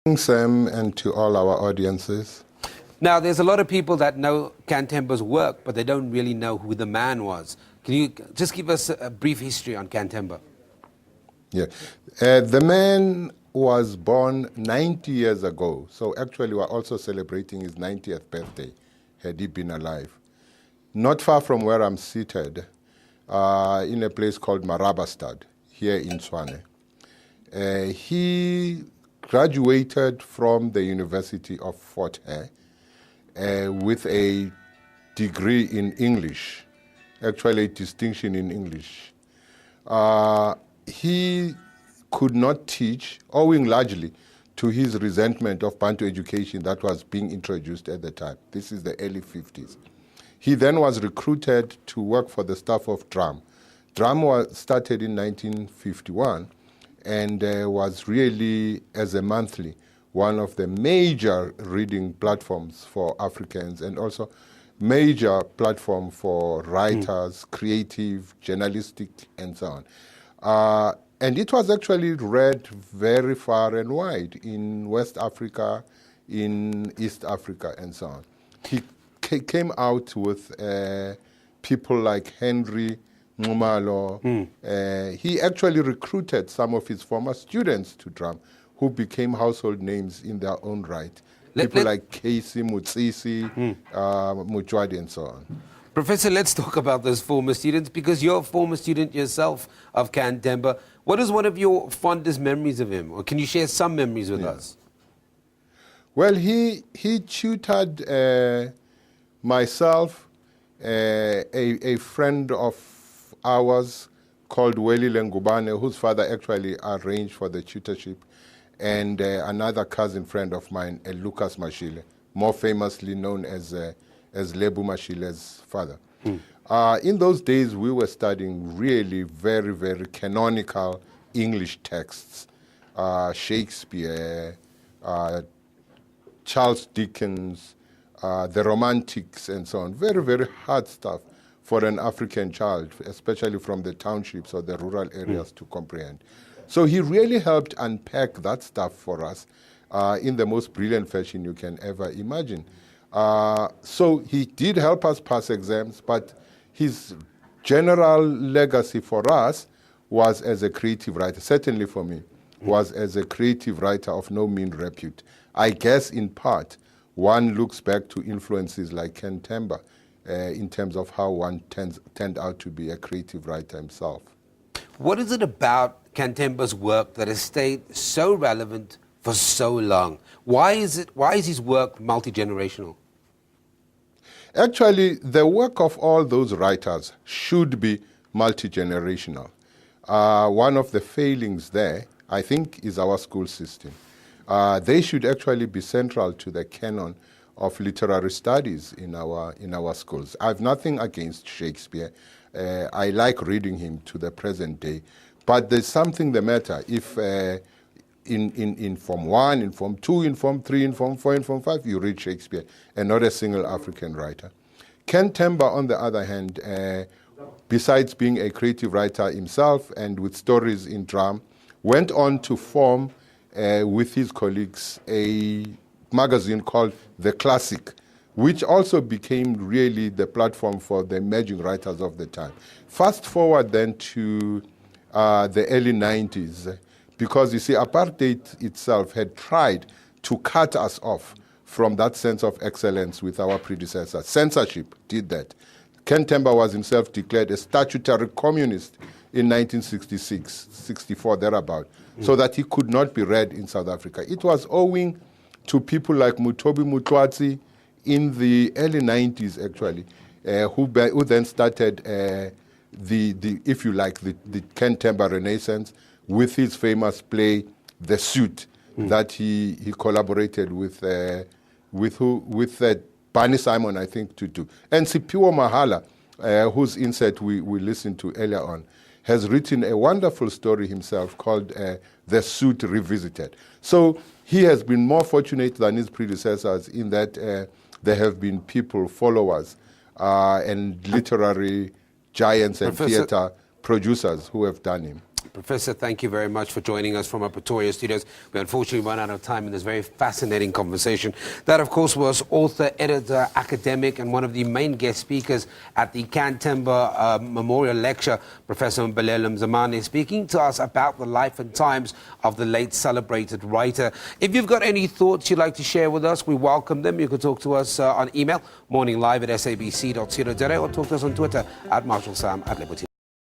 Sam, and to all our audiences. Now, there's a lot of people that know Can Themba's work, but they don't really know who the man was. Can you just give us a brief history on Can Themba? Yeah. The man was born 90 years ago. So actually, we're also celebrating his 90th birthday, had he been alive. Not far from where I'm seated, in a place called Marabastad, here in Tshwane. He graduated from the University of Fort Hare with a degree in English, actually a distinction in English. He could not teach, owing largely to his resentment of Bantu education that was being introduced at the time. This is the early 50s. He then was recruited to work for the staff of DRAM. DRAM was started in 1951 and was really, as a monthly, one of the major reading platforms for Africans and also major platform for writers, creative, journalistic, and so on. And it was actually read very far and wide in West Africa, in East Africa, and so on. He came out with people like Henry Ngumalo. He actually recruited some of his former students to DRAM, who became household names in their own right. People like Casey, Mutsisi, Mujwadi, and so on. Professor, let's talk about those former students, because you're a former student yourself of Can Themba. What is one of your fondest memories of him? Or can you share some memories with us? Well, he tutored myself, a friend of ours called Welile Ngubane, whose father actually arranged for the tutorship, and another cousin friend of mine, Lucas Mashile, more famously known as Lebu Mashile's father. In those days, we were studying really very, very canonical English texts, Shakespeare, Charles Dickens, the Romantics, and so on. Very, very hard stuff for an African child, especially from the townships or the rural areas to comprehend. So he really helped unpack that stuff for us in the most brilliant fashion you can ever imagine. So he did help us pass exams, but his general legacy for us was as a creative writer, certainly for me, was as a creative writer of no mean repute. I guess in part, one looks back to influences like Can Themba in terms of how one turned out to be a creative writer himself. What is it about Can Themba's work that has stayed so relevant for so long? Why is his work multi-generational? Actually, the work of all those writers should be multi-generational. One of the failings there, I think, is our school system. They should actually be central to the canon of literary studies in our schools. I have nothing against Shakespeare. I like reading him to the present day. But there's something the matter if in Form 1, in Form 2, in Form 3, in Form 4, in Form 5, you read Shakespeare and not a single African writer. Can Themba, on the other hand, besides being a creative writer himself and with stories in DRAM, went on to form, with his colleagues, a magazine called The Classic, which also became really the platform for the emerging writers of the time. Fast forward then to the early 90s, because you see, apartheid itself had tried to cut us off from that sense of excellence with our predecessors. Censorship did that. Can Themba was himself declared a statutory communist in 1966, 64, thereabout, so that he could not be read in South Africa. It was owing to people like Mutobi Mutwatsi in the early 90s, actually, who then started if you like, the Can Themba Renaissance with his famous play, The Suit, that he collaborated with Barney Simon, I think, to do. And Siphiwo Mahala, whose insert we listened to earlier on, has written a wonderful story himself called The Suit Revisited. So he has been more fortunate than his predecessors in that there have been people, followers, and literary giants and theater producers who have done him. Professor, thank you very much for joining us from our Pretoria studios. We unfortunately run out of time in this very fascinating conversation. That, of course, was author, editor, academic, and one of the main guest speakers at the Can Themba Memorial Lecture, Professor Mbulelo Mzamane, speaking to us about the life and times of the late celebrated writer. If you've got any thoughts you'd like to share with us, we welcome them. You can talk to us on email, morninglive@sabc.co.za, or talk to us on Twitter @MarshallSam@Liberty.